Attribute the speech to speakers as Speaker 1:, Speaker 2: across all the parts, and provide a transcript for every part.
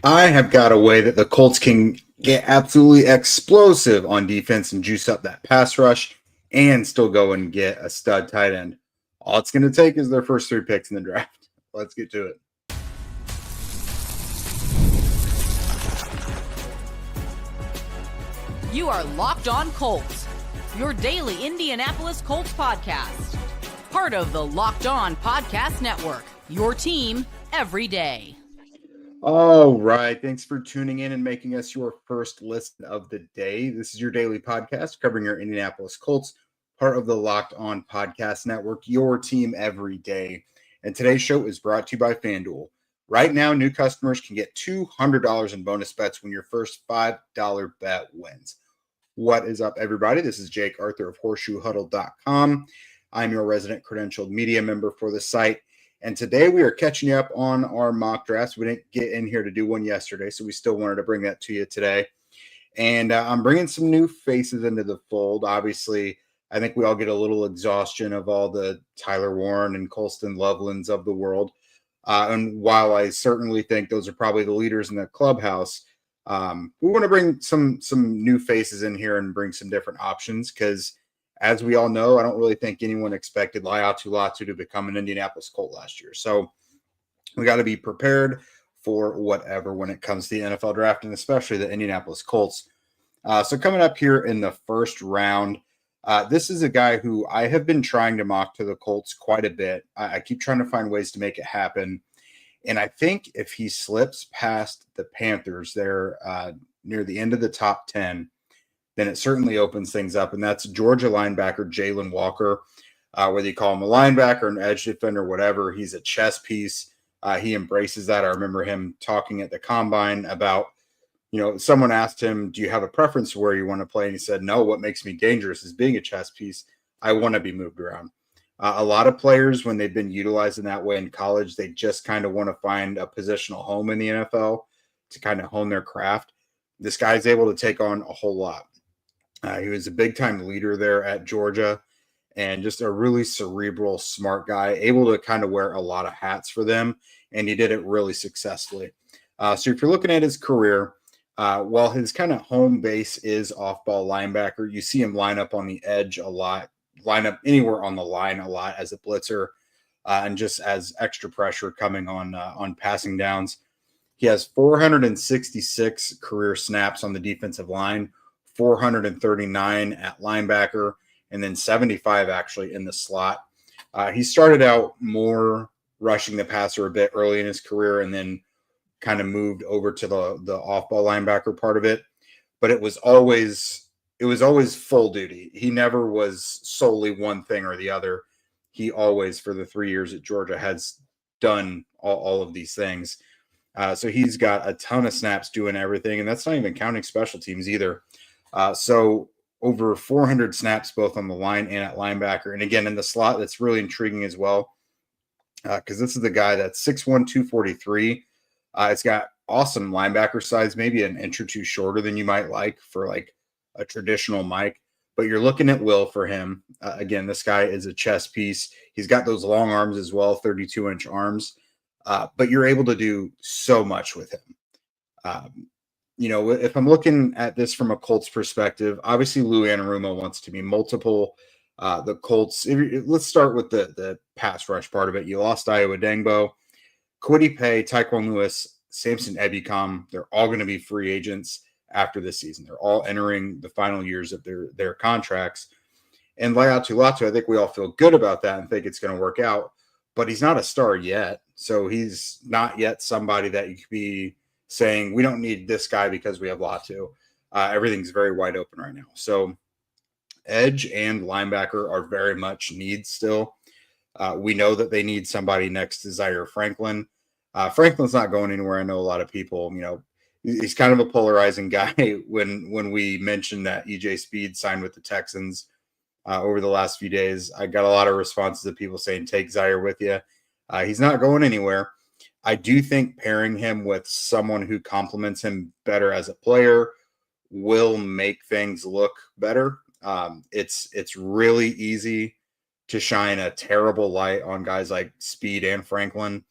Speaker 1: I have got a way that the Colts can get absolutely explosive on defense and juice up that pass rush and still go and get a stud tight end. All it's going to take is their first 3 picks in the draft. Let's get to it.
Speaker 2: You are Locked On Colts, your daily Indianapolis Colts podcast. Part of the Locked On Podcast Network, your team every day.
Speaker 1: All right. Thanks for tuning in and making us your first listen of the day. This is your daily podcast covering your Indianapolis Colts, part of the Locked On Podcast Network, your team every day. And today's show is brought to you by FanDuel. Right now, new customers can get $200 in bonus bets when your first $5 bet wins. What is up, everybody? This is Jake Arthur of HorseshoeHuddle.com. I'm your resident credentialed media member for the site. And today we are catching you up on our mock drafts. We didn't get in here to do one yesterday, so we still wanted to bring that to you today. And I'm bringing some new faces into the fold. Obviously, I think we all get a little exhaustion of all the Tyler Warren and Colston Lovelands of the world. And while I certainly think those are probably the leaders in the clubhouse, we want to bring some new faces in here and bring some different options because, as we all know, I don't really think anyone expected Laiatu Latu to become an Indianapolis Colt last year. So we got to be prepared for whatever when it comes to the NFL draft, and especially the Indianapolis Colts. So coming up here in the first round, this is a guy who I have been trying to mock to the Colts quite a bit. I keep trying to find ways to make it happen. And I think if he slips past the Panthers there near the end of the top 10, then it certainly opens things up. And that's Georgia linebacker Jalen Walker. Whether you call him a linebacker, an edge defender, whatever, he's a chess piece. He embraces that. I remember him talking at the combine about, someone asked him, do you have a preference for where you want to play? And he said, no, what makes me dangerous is being a chess piece. I want to be moved around. A lot of players, when they've been utilized in that way in college, they just kind of want to find a positional home in the NFL to kind of hone their craft. This guy's able to take on a whole lot. He was a big-time leader there at Georgia and just a really cerebral, smart guy, able to kind of wear a lot of hats for them, and he did it really successfully. So if you're looking at his career, while his kind of home base is off-ball linebacker, you see him line up on the edge a lot, line up anywhere on the line a lot as a blitzer, and just as extra pressure coming on passing downs. He has 466 career snaps on the defensive line, 439 at linebacker, and then 75 actually in the slot. He started out more rushing the passer a bit early in his career and then kind of moved over to the off-ball linebacker part of it. But it was always full duty. He never was solely one thing or the other. He always, for the 3 years at Georgia, has done all of these things. So he's got a ton of snaps doing everything, and that's not even counting special teams either. So over 400 snaps both on the line and at linebacker. And again, in the slot, that's really intriguing as well because this is the guy that's 6'1", 243. It's got awesome linebacker size, maybe an inch or two shorter than you might like for like a traditional Mike. But you're looking at will for him. Again, this guy is a chess piece. He's got those long arms as well, 32-inch arms. But you're able to do so much with him. If I'm looking at this from a Colts perspective, obviously Lou Anarumo wants to be multiple. The Colts, let's start with the pass rush part of it. You lost Iowa Dangbo, Kwity Paye, Tyquan Lewis, Samson Ebukam. They're all going to be free agents after this season. They're all entering the final years of their contracts. And Laiatu Latu, I think we all feel good about that and think it's going to work out. But he's not a star yet. So he's not yet somebody that you could be saying, we don't need this guy because we have Latu. Everything's very wide open right now. So edge and linebacker are very much needs still. We know that they need somebody next to Zaire Franklin. Franklin's not going anywhere. I know a lot of people, he's kind of a polarizing guy. When we mentioned that EJ Speed signed with the Texans over the last few days, I got a lot of responses of people saying, take Zaire with you. He's not going anywhere. I do think pairing him with someone who complements him better as a player will make things look better. It's really easy to shine a terrible light on guys like Speed and Franklin.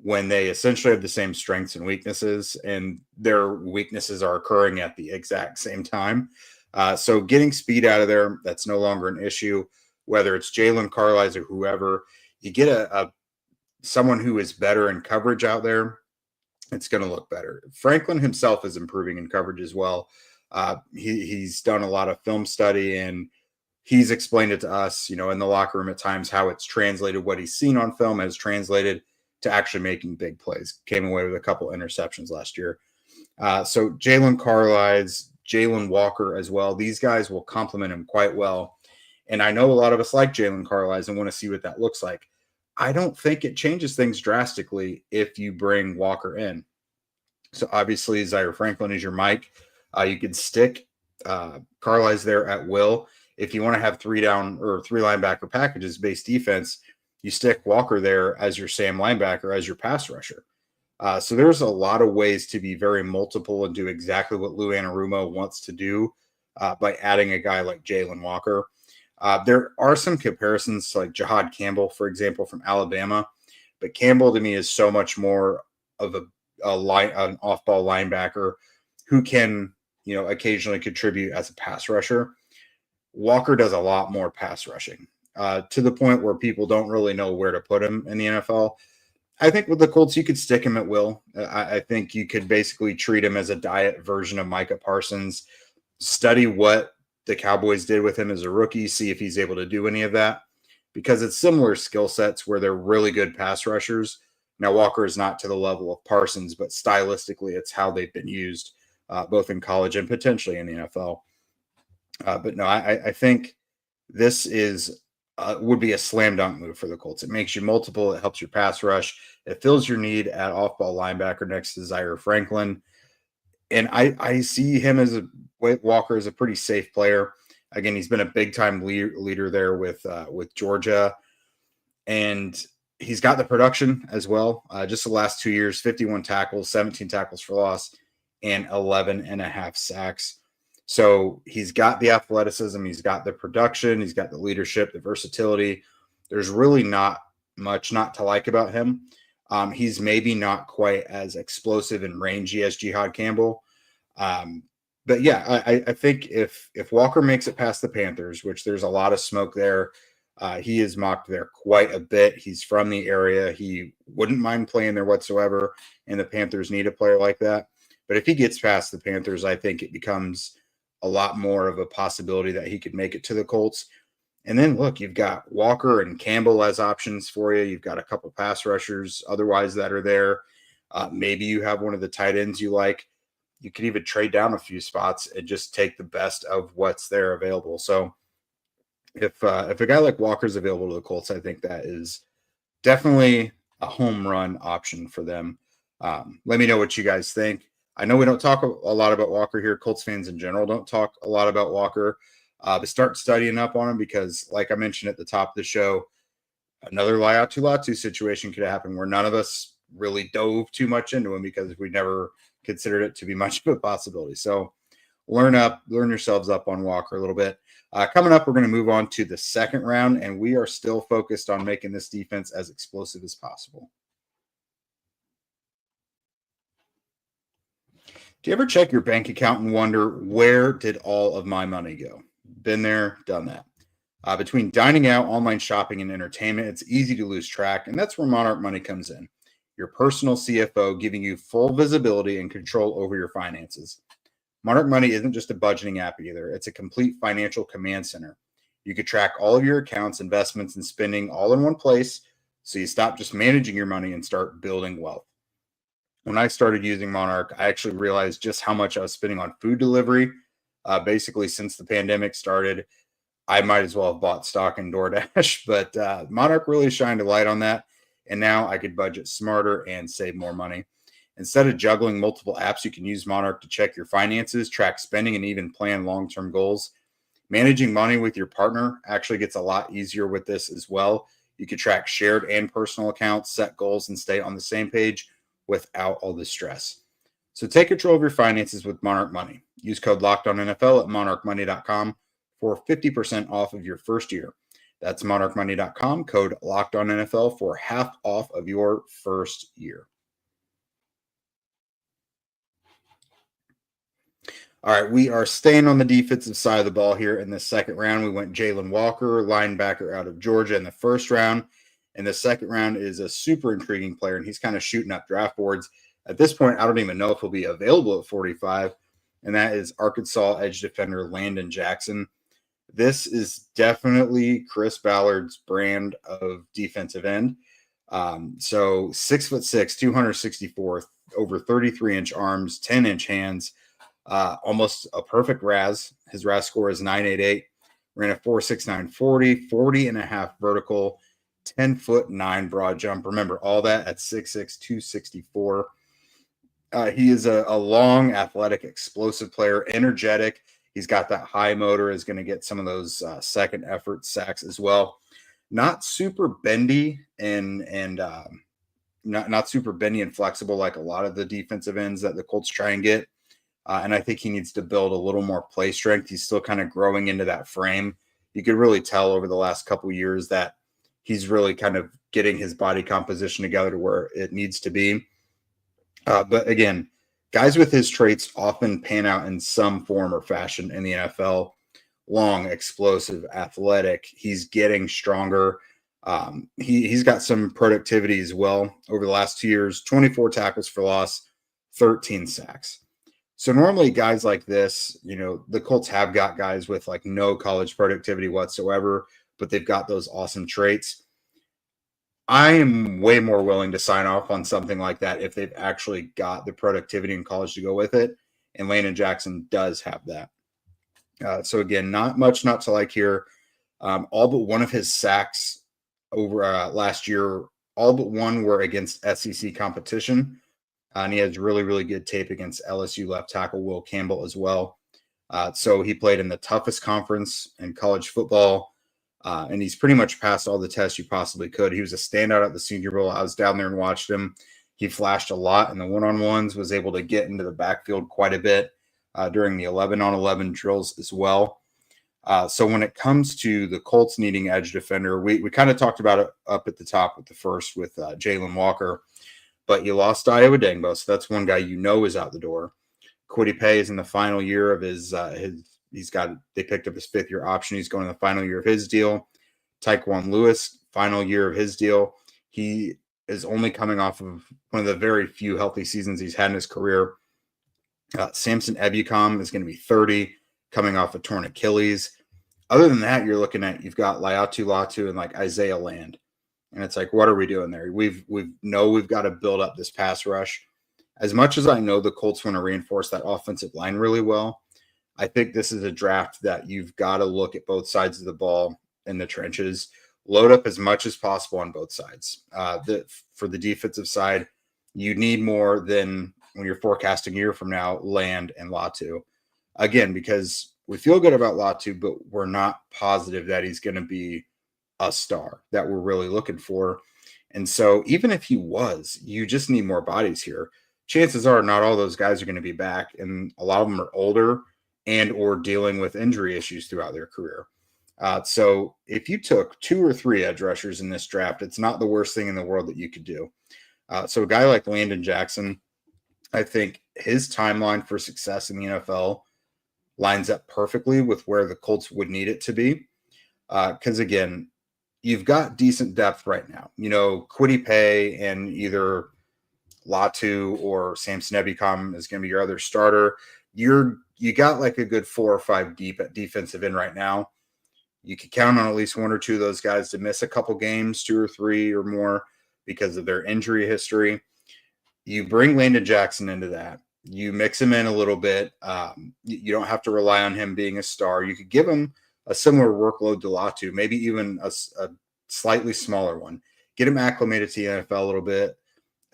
Speaker 1: when they essentially have the same strengths and weaknesses, and their weaknesses are occurring at the exact same time. So getting speed out of there, that's no longer an issue. Whether it's Jalen Carlisle or whoever, you get a someone who is better in coverage out there, it's going to look better. Franklin himself is improving in coverage as well. He's done a lot of film study, and he's explained it to us, in the locker room at times, how it's translated, what he's seen on film has translated to actually making big plays. Came away with a couple interceptions last year. So Jalen Carlisle, Jalen Walker as well, these guys will complement him quite well. And I know a lot of us like Jalen Carlisle and want to see what that looks like. I don't think it changes things drastically if you bring Walker in. So obviously, Zaire Franklin is your Mike. You could stick Carlisle there at will. If you want to have 3 down or 3 linebacker packages based defense, you stick Walker there as your Sam linebacker, as your pass rusher. So there's a lot of ways to be very multiple and do exactly what Lou Anarumo wants to do by adding a guy like Jalen Walker. There are some comparisons to like Jahad Campbell, for example, from Alabama, but Campbell to me is so much more of an off-ball linebacker who can, occasionally contribute as a pass rusher. Walker does a lot more pass rushing to the point where people don't really know where to put him in the NFL. I think with the Colts, you could stick him at will. I think you could basically treat him as a diet version of Micah Parsons, study what the Cowboys did with him as a rookie, see if he's able to do any of that, because it's similar skill sets where they're really good pass rushers. Now, Walker is not to the level of Parsons, but stylistically, it's how they've been used both in college and potentially in the NFL. But no, I think this would be a slam dunk move for the Colts. It makes you multiple. It helps your pass rush. It fills your need at off-ball linebacker next to Zaire Franklin. And I see him Walker as a pretty safe player. Again, he's been a big-time leader there with Georgia. And he's got the production as well. Just the last 2 years, 51 tackles, 17 tackles for loss, and 11.5 sacks. So he's got the athleticism, he's got the production, he's got the leadership, the versatility. There's really not much not to like about him. He's maybe not quite as explosive and rangy as Jahad Campbell. But yeah, I think if Walker makes it past the Panthers, which there's a lot of smoke there, he is mocked there quite a bit. He's from the area. He wouldn't mind playing there whatsoever, and the Panthers need a player like that. But if he gets past the Panthers, I think it becomes a lot more of a possibility that he could make it to the Colts. And then, look, you've got Walker and Campbell as options for you. You've got a couple pass rushers otherwise that are there. Maybe you have one of the tight ends you like. You could even trade down a few spots and just take the best of what's there available. So if a guy like Walker's available to the Colts, I think that is definitely a home run option for them. Let me know what you guys think. I know we don't talk a lot about Walker here. Colts fans in general don't talk a lot about Walker. But start studying up on him because, like I mentioned at the top of the show, another Laiatu situation could happen where none of us really dove too much into him because we never considered it to be much of a possibility. So learn yourselves up on Walker a little bit. Coming up, we're going to move on to the second round, and we are still focused on making this defense as explosive as possible. Do you ever check your bank account and wonder, where did all of my money go? Been there, done that. Between dining out, online shopping, and entertainment, it's easy to lose track, and that's where Monarch Money comes in. Your personal CFO giving you full visibility and control over your finances. Monarch Money isn't just a budgeting app either. It's a complete financial command center. You can track all of your accounts, investments, and spending all in one place, so you stop just managing your money and start building wealth. When I started using Monarch, I actually realized just how much I was spending on food delivery. Basically, since the pandemic started, I might as well have bought stock in DoorDash, but Monarch really shined a light on that. And now I could budget smarter and save more money. Instead of juggling multiple apps, you can use Monarch to check your finances, track spending, and even plan long-term goals. Managing money with your partner actually gets a lot easier with this as well. You can track shared and personal accounts, set goals, and stay on the same page without all the stress. So take control of your finances with Monarch Money. Use code LOCKEDONNFL at monarchmoney.com for 50% off of your first year. That's monarchmoney.com, code LOCKEDONNFL for half off of your first year. All right, we are staying on the defensive side of the ball here in the second round. We went Jalen Walker, linebacker out of Georgia in the first round. And the second round is a super intriguing player, and he's kind of shooting up draft boards. At this point, I don't even know if he'll be available at 45, and that is Arkansas edge defender Landon Jackson. This is definitely Chris Ballard's brand of defensive end. So 6'6", 264, over 33-inch arms, 10-inch hands, almost a perfect RAS. His RAS score is 988, ran a 4.69 40 and a half vertical, 10'9" broad jump. Remember, all that at 6'6", 264. He is a long, athletic, explosive player, energetic. He's got that high motor, is going to get some of those second effort sacks as well. Not super bendy and not super bendy and flexible like a lot of the defensive ends that the Colts try and get. And I think he needs to build a little more play strength. He's still kind of growing into that frame. You could really tell over the last couple of years that he's really kind of getting his body composition together to where it needs to be. But again, guys with his traits often pan out in some form or fashion in the NFL. Long, explosive, athletic. He's getting stronger. He's got some productivity as well over the last 2 years, 24 tackles for loss, 13 sacks. So normally guys like this, the Colts have got guys with like no college productivity whatsoever, but they've got those awesome traits. I am way more willing to sign off on something like that if they've actually got the productivity in college to go with it. And Landon Jackson does have that. So again, not much not to like here. All but one of his sacks over last year, all but one were against SEC competition. And he has really, really good tape against LSU left tackle Will Campbell as well. So he played in the toughest conference in college football. And he's pretty much passed all the tests you possibly could. He was a standout at the Senior Bowl. I was down there and watched him. He flashed a lot in the one-on-ones, was able to get into the backfield quite a bit during the 11-on-11 drills as well. So when it comes to the Colts needing edge defender, we kind of talked about it up at the top with the first with Jalen Walker. But you lost Iowa Dengbo, so that's one guy is out the door. Kwity Paye is in the final year of they picked up his fifth-year option. He's going to the final year of his deal. Tyquan Lewis, final year of his deal. He is only coming off of one of the very few healthy seasons he's had in his career. Samson Ebukam is going to be 30, coming off a torn Achilles. Other than that, you've got Laiatu Latu and like Isaiah Land. And it's like, what are we doing there? We've got to build up this pass rush. As much as I know the Colts want to reinforce that offensive line really well, I think this is a draft that you've got to look at both sides of the ball in the trenches, load up as much as possible on both sides. For the defensive side, you need more than when you're forecasting a year from now, Land and Latu. Again, because we feel good about Latu, but we're not positive that he's going to be a star that we're really looking for. And so even if he was, you just need more bodies here. Chances are not all those guys are going to be back, and a lot of them are older and or dealing with injury issues throughout their career. So if you took 2 or 3 edge rushers in this draft, it's not the worst thing in the world that you could do. So a guy like Landon Jackson, I think his timeline for success in the NFL lines up perfectly with where the Colts would need it to be. Because again, you've got decent depth right now. Kwity Paye and either Latu or Samson Ebukam is going to be your other starter. You got like a good 4 or 5 deep at defensive end right now. You could count on at least 1 or 2 of those guys to miss a couple games, 2 or 3 or more because of their injury history. You bring Landon Jackson into that. You mix him in a little bit. You don't have to rely on him being a star. You could give him a similar workload to Latu, maybe even a slightly smaller one. Get him acclimated to the NFL a little bit.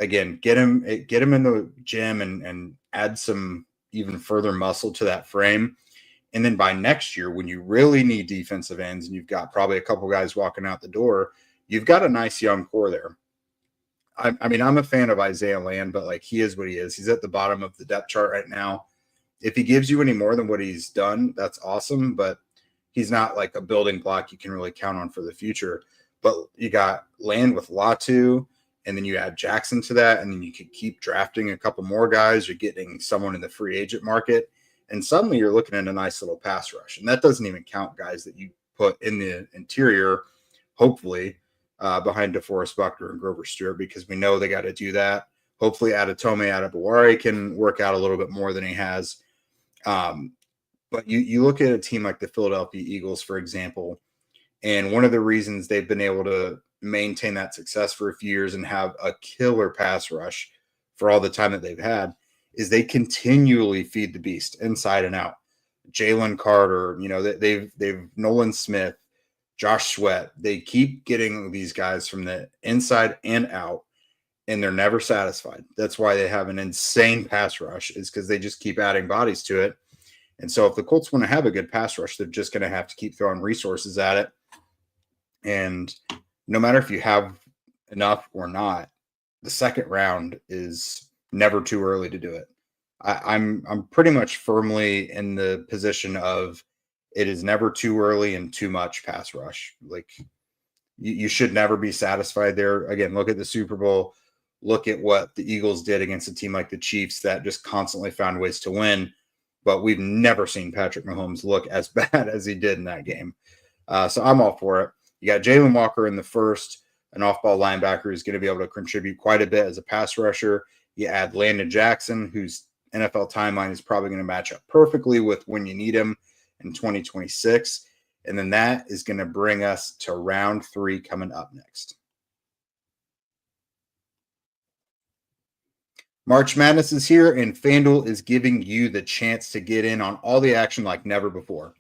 Speaker 1: Again, get him in the gym and add some even further muscle to that frame. And then by next year, when you really need defensive ends and you've got probably a couple guys walking out the door, you've got a nice young core there. I mean, I'm a fan of Isaiah Land, but like he is what he is. He's at the bottom of the depth chart right now. If he gives you any more than what he's done, that's awesome. But he's not like a building block you can really count on for the future. But you got land with Latu, and then you add Jackson to that, and then you could keep drafting a couple more guys. You're getting someone in the free agent market, and suddenly you're looking at a nice little pass rush. And that doesn't even count guys that you put in the interior, hopefully, behind DeForest Buckner and Grover Stewart, because we know they got to do that. Hopefully, Adetome Adebaware can work out a little bit more than he has. But you look at a team like the Philadelphia Eagles, for example, and one of the reasons they've been able to maintain that success for a few years and have a killer pass rush for all the time that they've had is they continually feed the beast inside and out. Jalen Carter, they've Nolan Smith, Josh Sweat. They keep getting these guys from the inside and out, and they're never satisfied. That's why they have an insane pass rush, is because they just keep adding bodies to it. And so if the Colts want to have a good pass rush, they're just going to have to keep throwing resources at it. And no matter if you have enough or not, the second round is never too early to do it. I'm pretty much firmly in the position of it is never too early and too much pass rush. Like you should never be satisfied there. Again, look at the Super Bowl. Look at what the Eagles did against a team like the Chiefs that just constantly found ways to win. But we've never seen Patrick Mahomes look as bad as he did in that game. So I'm all for it. You got Jalen Walker in the first, an off-ball linebacker who's going to be able to contribute quite a bit as a pass rusher. You add Landon Jackson, whose NFL timeline is probably going to match up perfectly with when you need him in 2026. And then that is going to bring us to round 3 coming up next. March Madness is here, and FanDuel is giving you the chance to get in on all the action like never before.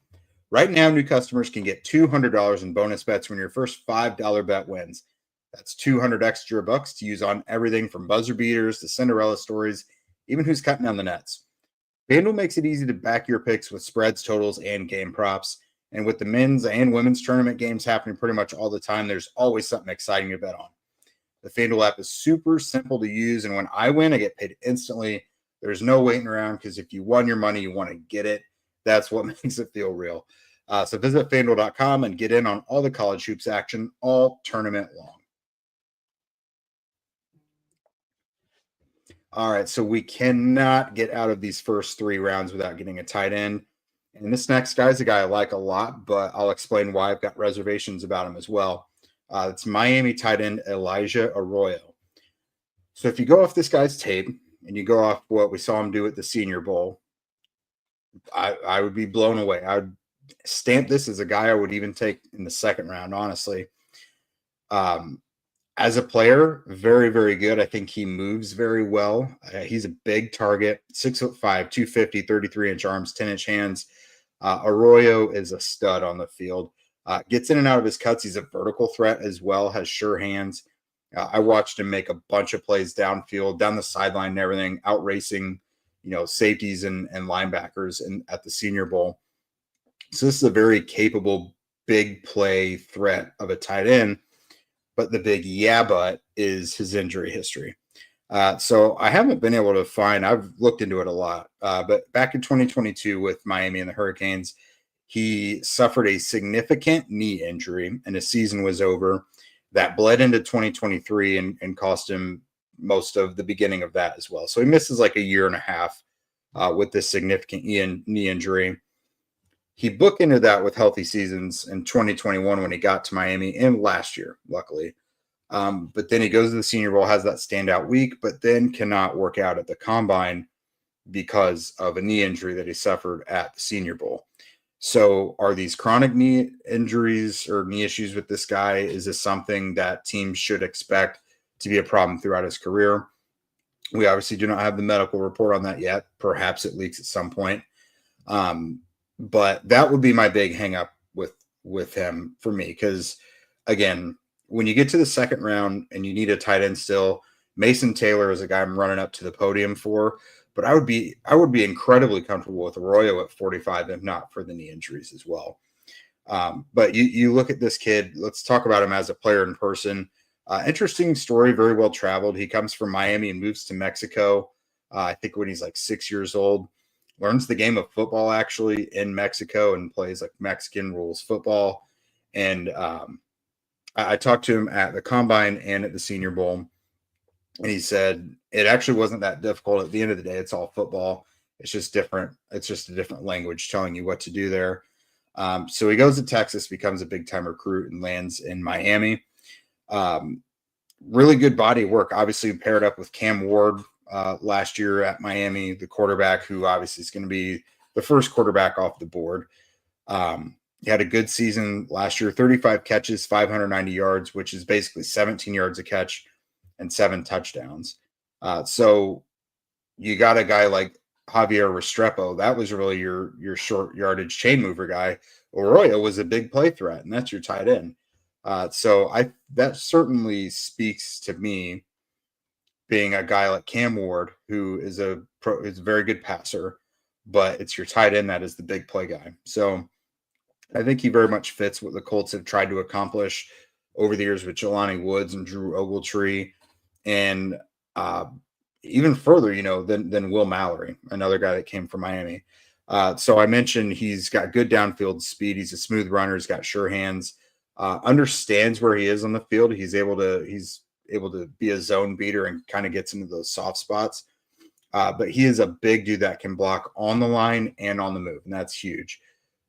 Speaker 1: Right now, new customers can get $200 in bonus bets when your first $5 bet wins. That's 200 extra bucks to use on everything from buzzer beaters to Cinderella stories, even who's cutting down the nets. FanDuel makes it easy to back your picks with spreads, totals, and game props. And with the men's and women's tournament games happening pretty much all the time, there's always something exciting to bet on. The FanDuel app is super simple to use, and when I win, I get paid instantly. There's no waiting around, because if you won your money, you want to get it. That's what makes it feel real. So visit FanDuel.com and get in on all the college hoops action all tournament long. All right, so we cannot get out of these first 3 rounds without getting a tight end. And this next guy is a guy I like a lot, but I'll explain why I've got reservations about him as well. It's Miami tight end Elijah Arroyo. So if you go off this guy's tape and you go off what we saw him do at the Senior Bowl, I would be blown away. I would stamp this as a guy I would even take in the second round, honestly. As a player, very, very good. I think he moves very well. He's a big target, 6'5", 250, 33-inch arms, 10-inch hands. Arroyo is a stud on the field. Gets in and out of his cuts. He's a vertical threat as well, has sure hands. I watched him make a bunch of plays downfield, down the sideline and everything, out racing, safeties and linebackers at the Senior Bowl. So this is a very capable, big play threat of a tight end. But the big but is his injury history. So I haven't been able to find, I've looked into it a lot, but back in 2022 with Miami and the Hurricanes, he suffered a significant knee injury and his season was over. That bled into 2023 and cost him most of the beginning of that as well. So he misses like a year and a half with this significant knee injury. He bookended that with healthy seasons in 2021 when he got to Miami, and last year, luckily. But then he goes to the Senior Bowl, has that standout week, but then cannot work out at the Combine because of a knee injury that he suffered at the Senior Bowl. So are these chronic knee injuries or knee issues with this guy? Is this something that teams should expect to be a problem throughout his career? We obviously do not have the medical report on that yet. Perhaps it leaks at some point. But that would be my big hang up with him for me. Because again, when you get to the second round and you need a tight end still, Mason Taylor is a guy I'm running up to the podium for, but I would be incredibly comfortable with Arroyo at 45, if not for the knee injuries as well. But you look at this kid, let's talk about him as a player in person. Interesting story, very well traveled. He comes from Miami and moves to Mexico, I think when he's like 6 years old. learns the game of football actually in Mexico and plays like Mexican rules football. And I talked to him at the Combine and at the Senior Bowl, and he said it actually wasn't that difficult. At the end of the day, it's all football. It's just different. It's just a different language telling you what to do there. So he goes to Texas, becomes a big-time recruit, and lands in Miami. Really good body of work. Obviously paired up with Cam Ward last year at Miami, the quarterback who obviously is going to be the first quarterback off the board. He had a good season last year, 35 catches, 590 yards, which is basically 17 yards a catch and 7 touchdowns. So you got a guy like Javier Restrepo. That was really your short yardage chain mover guy. Arroyo was a big play threat, and that's your tight end. So that certainly speaks to me, being a guy like Cam Ward, who is a very good passer, but it's your tight end that is the big play guy. So I think he very much fits what the Colts have tried to accomplish over the years with Jelani Woods and Drew Ogletree, and even further, than Will Mallory, another guy that came from Miami. So I mentioned he's got good downfield speed. He's a smooth runner. He's got sure hands. Understands where he is on the field. He's able to be a zone beater and kind of gets into those soft spots. But he is a big dude that can block on the line and on the move, and that's huge.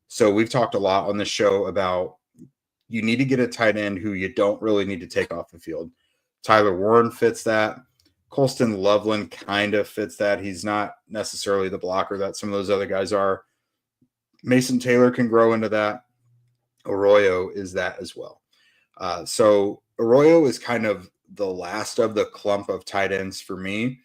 Speaker 1: So we've talked a lot on this show about you need to get a tight end who you don't really need to take off the field. Tyler Warren fits that. Colston Loveland kind of fits that. He's not necessarily the blocker that some of those other guys are. Mason Taylor can grow into that. Arroyo is that as well. So Arroyo is kind of the last of the clump of tight ends for me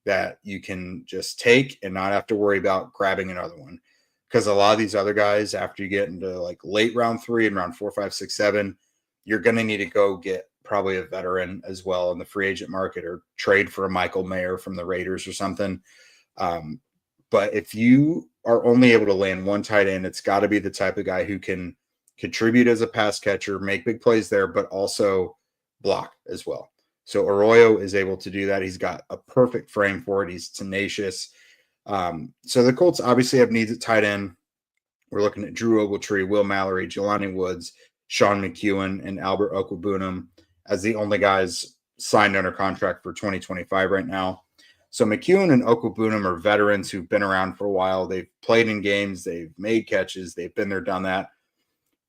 Speaker 1: that you can just take and not have to worry about grabbing another one. Because a lot of these other guys, after you get into like late round 3 and round 4, 5, 6, 7, you're going to need to go get probably a veteran as well in the free agent market, or trade for a Michael Mayer from the Raiders or something. But if you are only able to land one tight end, it's got to be the type of guy who can contribute as a pass catcher, make big plays there, but also block as well. So Arroyo is able to do that. He's got a perfect frame for it. He's tenacious. So the Colts obviously have needs at tight end. We're looking at Drew Ogletree, Will Mallory, Jelani Woods, Sean McEwen, and Albert Okwuegbunam as the only guys signed under contract for 2025 right now. So McEwen and Okwuegbunam are veterans who've been around for a while. They've played in games. They've made catches. They've been there, done that.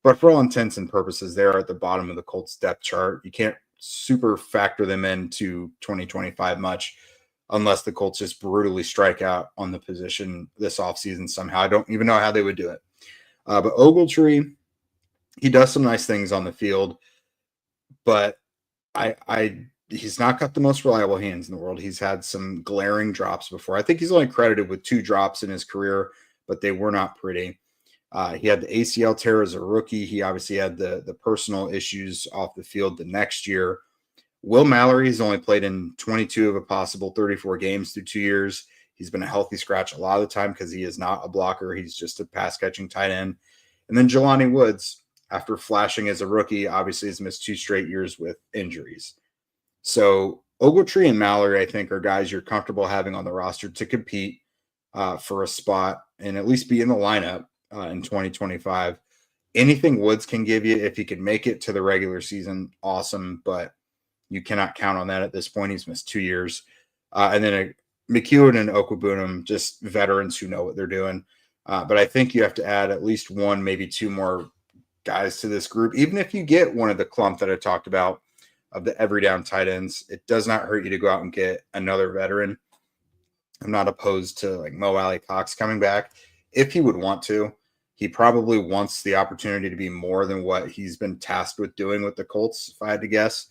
Speaker 1: But for all intents and purposes, they're at the bottom of the Colts depth chart. You can't super factor them into 2025 much unless the Colts just brutally strike out on the position this offseason somehow. I don't even know how they would do it. But Ogletree, he does some nice things on the field, but he's not got the most reliable hands in the world. He's had some glaring drops before. I think he's only credited with 2 drops in his career, but they were not pretty. He had the ACL tear as a rookie. He obviously had the personal issues off the field the next year. Will Mallory has only played in 22 of a possible 34 games through 2 years. He's been a healthy scratch a lot of the time because he is not a blocker. He's just a pass-catching tight end. And then Jelani Woods, after flashing as a rookie, obviously has missed 2 straight years with injuries. So Ogletree and Mallory, I think, are guys you're comfortable having on the roster to compete for a spot and at least be in the lineup in 2025. Anything Woods can give you, if he can make it to the regular season, awesome, but you cannot count on that at this point. He's missed 2 years. And then McEwen and Okwuegbunam, just veterans who know what they're doing. But I think you have to add at least 1, maybe 2 more guys to this group. Even if you get one of the clump that I talked about of the every down tight ends, it does not hurt you to go out and get another veteran. I'm not opposed to like Mo Alley Cox coming back. If he would want to, he probably wants the opportunity to be more than what he's been tasked with doing with the Colts, if I had to guess.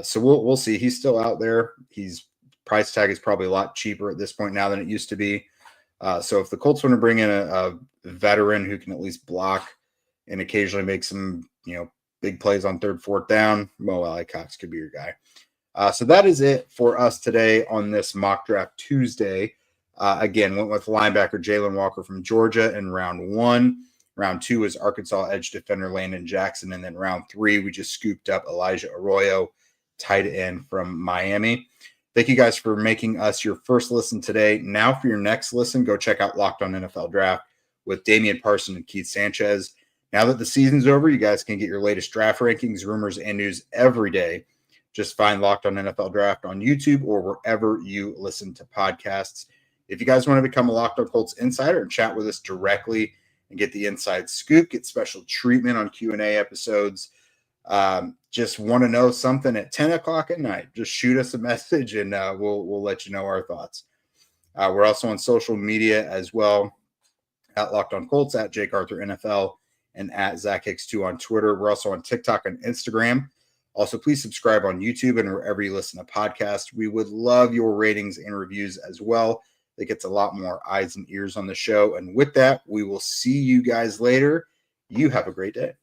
Speaker 1: So we'll see. He's still out there. His price tag is probably a lot cheaper at this point now than it used to be. So if the Colts want to bring in a veteran who can at least block and occasionally make some, big plays on 3rd, 4th down, Mo Alley Cox could be your guy. So that is it for us today on this Mock Draft Tuesday. Again, went with linebacker Jalen Walker from Georgia in round 1. Round 2 is Arkansas edge defender Landon Jackson. And then round 3, we just scooped up Elijah Arroyo, tight end from Miami. Thank you guys for making us your first listen today. Now for your next listen, go check out Locked On NFL Draft with Damian Parson and Keith Sanchez. Now that the season's over, you guys can get your latest draft rankings, rumors, and news every day. Just find Locked On NFL Draft on YouTube or wherever you listen to podcasts. If you guys want to become a Locked On Colts insider and chat with us directly and get the inside scoop, get special treatment on Q&A episodes, just want to know something at 10 o'clock at night, just shoot us a message and we'll let you know our thoughts. We're also on social media as well, at Locked On Colts, at Jake Arthur NFL, and at Zach Hicks 2 on Twitter. We're also on TikTok and Instagram. Also, please subscribe on YouTube and wherever you listen to podcasts. We would love your ratings and reviews as well. It gets a lot more eyes and ears on the show. And with that, we will see you guys later. You have a great day.